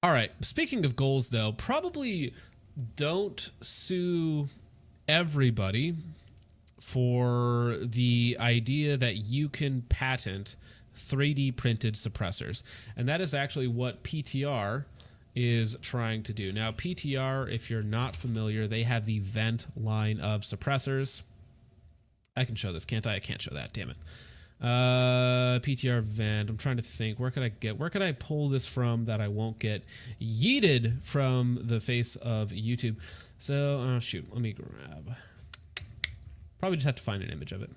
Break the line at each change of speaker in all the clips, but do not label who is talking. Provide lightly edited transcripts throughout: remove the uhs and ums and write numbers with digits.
All right. Speaking of goals, though, probably don't sue everybody for the idea that you can patent 3D printed suppressors. And that is actually what PTR is trying to do. Now, PTR, if you're not familiar, they have the Vent line of suppressors. I can show this, can't I? I can't show that, damn it. PTR Vent. I'm trying to think. Where could I pull this from that I won't get yeeted from the face of YouTube? So, shoot, let me grab. Probably just have to find an image of it.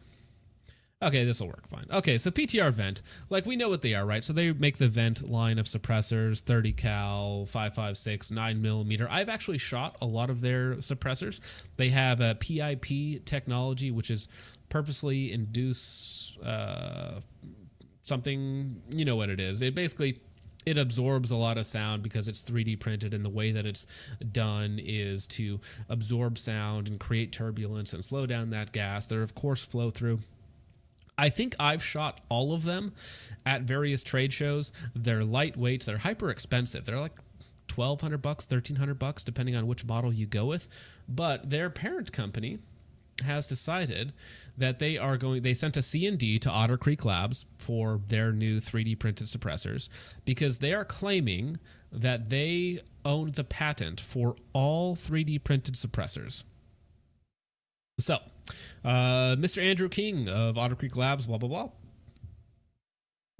Okay, this will work fine. Okay, so PTR Vent, like we know what they are, right? So they make the Vent line of suppressors, 30 cal, 5.56, 9mm. I've actually shot a lot of their suppressors. They have a PIP technology, which is purposely induce something, you know what it is. It absorbs a lot of sound because it's 3D printed, and the way that it's done is to absorb sound and create turbulence and slow down that gas. There, of course, flow through. I think I've shot all of them at various trade shows. They're lightweight. They're hyper expensive. They're like $1,200, $1,300, depending on which model you go with. But their parent company has decided that they sent a C&D to Otter Creek Labs for their new 3D printed suppressors because they are claiming that they own the patent for all 3D printed suppressors. So, Mr. Andrew King of Otter Creek Labs, blah, blah, blah.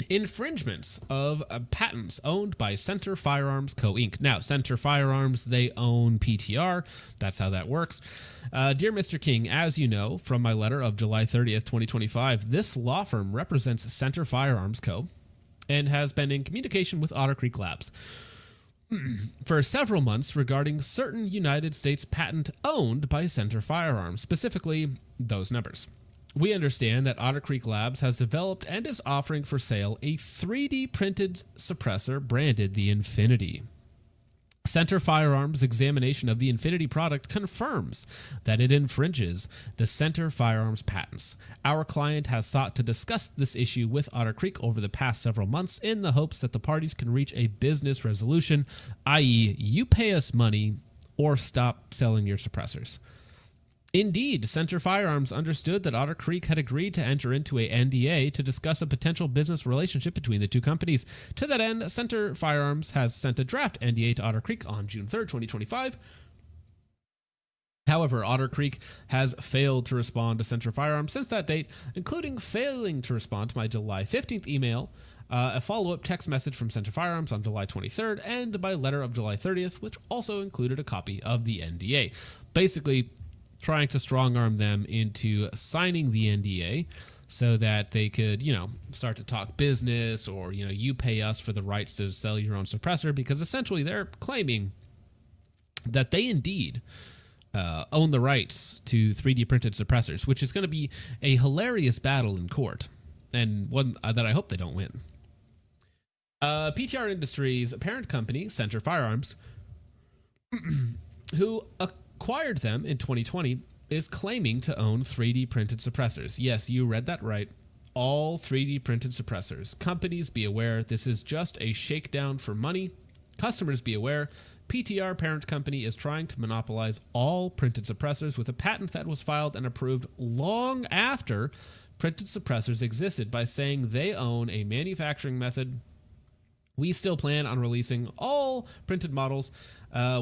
Infringements of patents owned by Center Firearms Co. Inc. Now, Center Firearms, they own PTR. That's how that works. Dear Mr. King, as you know from my letter of July 30th, 2025, this law firm represents Center Firearms Co. and has been in communication with Otter Creek Labs for several months regarding certain United States patent owned by Center Firearms, specifically those numbers. We understand that Otter Creek Labs has developed and is offering for sale a 3D printed suppressor branded the Infinity. Center Firearms' examination of the Infinity product confirms that it infringes the Center Firearms patents. Our client has sought to discuss this issue with Otter Creek over the past several months in the hopes that the parties can reach a business resolution, i.e., you pay us money or stop selling your suppressors. Indeed, Center Firearms understood that Otter Creek had agreed to enter into a NDA to discuss a potential business relationship between the two companies. To that end, Center Firearms has sent a draft NDA to Otter Creek on June 3rd, 2025. However, Otter Creek has failed to respond to Center Firearms since that date, including failing to respond to my July 15th email, a follow-up text message from Center Firearms on July 23rd, and my letter of July 30th, which also included a copy of the NDA. Basically, trying to strong-arm them into signing the NDA so that they could, start to talk business or, you pay us for the rights to sell your own suppressor, because essentially they're claiming that they indeed own the rights to 3D printed suppressors, which is going to be a hilarious battle in court, and one that I hope they don't win. PTR Industries' parent company, Center Firearms, who acquired them in 2020, is claiming to own 3D printed suppressors. Yes, you read that right. All 3D printed suppressors. Companies, be aware, this is just a shakedown for money. Customers, be aware, PTR parent company is trying to monopolize all printed suppressors with a patent that was filed and approved long after printed suppressors existed by saying they own a manufacturing method. We still plan on releasing all printed models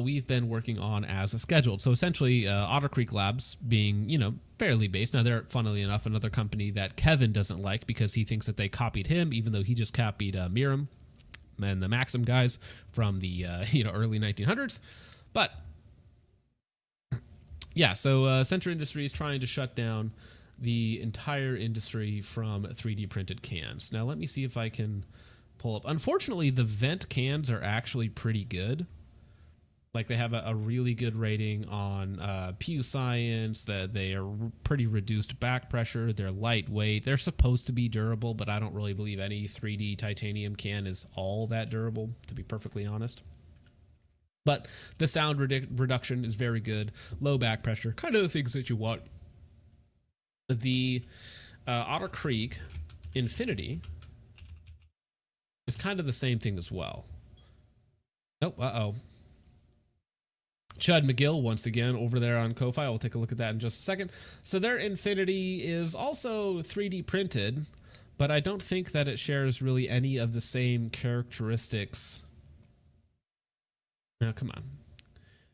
we've been working on as scheduled. So essentially, Otter Creek Labs being, fairly based. Now, they're, funnily enough, another company that Kevin doesn't like because he thinks that they copied him, even though he just copied Miram and the Maxim guys from the, early 1900s. But, yeah, so Center Industries is trying to shut down the entire industry from 3D printed cans. Now, let me see if I can pull up. Unfortunately, the vent cans are actually pretty good. Like, they have a really good rating on Pew Science, that they are pretty reduced back pressure, they're lightweight, they're supposed to be durable, but I don't really believe any 3D titanium can is all that durable, to be perfectly honest. But the sound reduction is very good, low back pressure, kind of the things that you want. The Otter Creek Infinity is kind of the same thing as well. Oh, uh-oh. Chud McGill, once again, over there on Ko-Fi. We'll take a look at that in just a second. So their Infinity is also 3D printed, but I don't think that it shares really any of the same characteristics. Now, come on.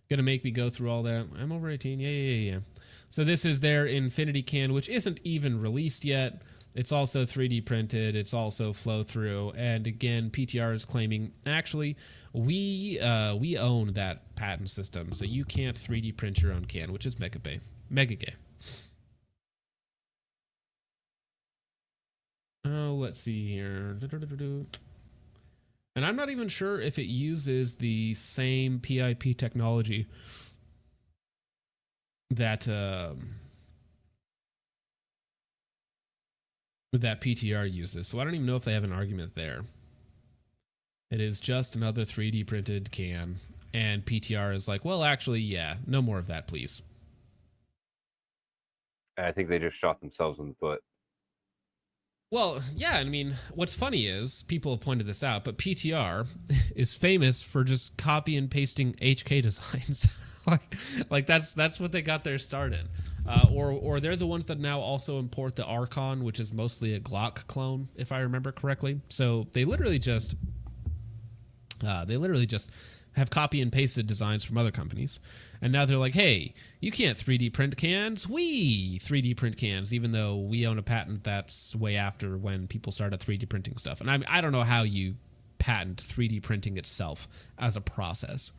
Gonna make me go through all that. I'm over 18. Yeah. So this is their Infinity can, which isn't even released yet. It's also 3D printed. It's also flow through. And again, PTR is claiming, actually, we own that patent system, so you can't 3D print your own can, which is mega gay. Oh, let's see here. And I'm not even sure if it uses the same PIP technology that that PTR uses. So I don't even know if they have an argument there. It is just another 3D printed can, and PTR is like, well, actually, yeah, no more of that, please.
I think they just shot themselves in the foot.
Well, yeah, I mean, what's funny is, people have pointed this out, but PTR is famous for just copy and pasting HK designs. like that's what they got their start in. Or they're the ones that now also import the Archon, which is mostly a Glock clone, if I remember correctly. So they literally just have copy and pasted designs from other companies. And now they're like, hey, you can't 3D print cans. We 3D print cans, even though we own a patent that's way after when people started 3D printing stuff. And I don't know how you patent 3D printing itself as a process.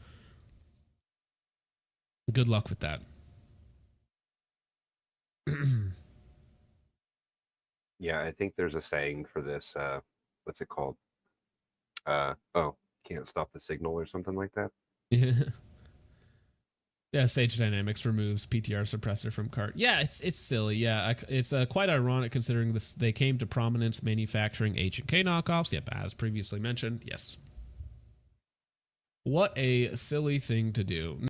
Good luck with that.
Yeah, I think there's a saying for this. What's it called? Can't stop the signal or something like that.
Yeah, Sage Dynamics removes PTR suppressor from cart. Yeah, it's silly. Yeah, it's quite ironic considering this. They came to prominence manufacturing H&K knockoffs. Yep, as previously mentioned. Yes. What a silly thing to do.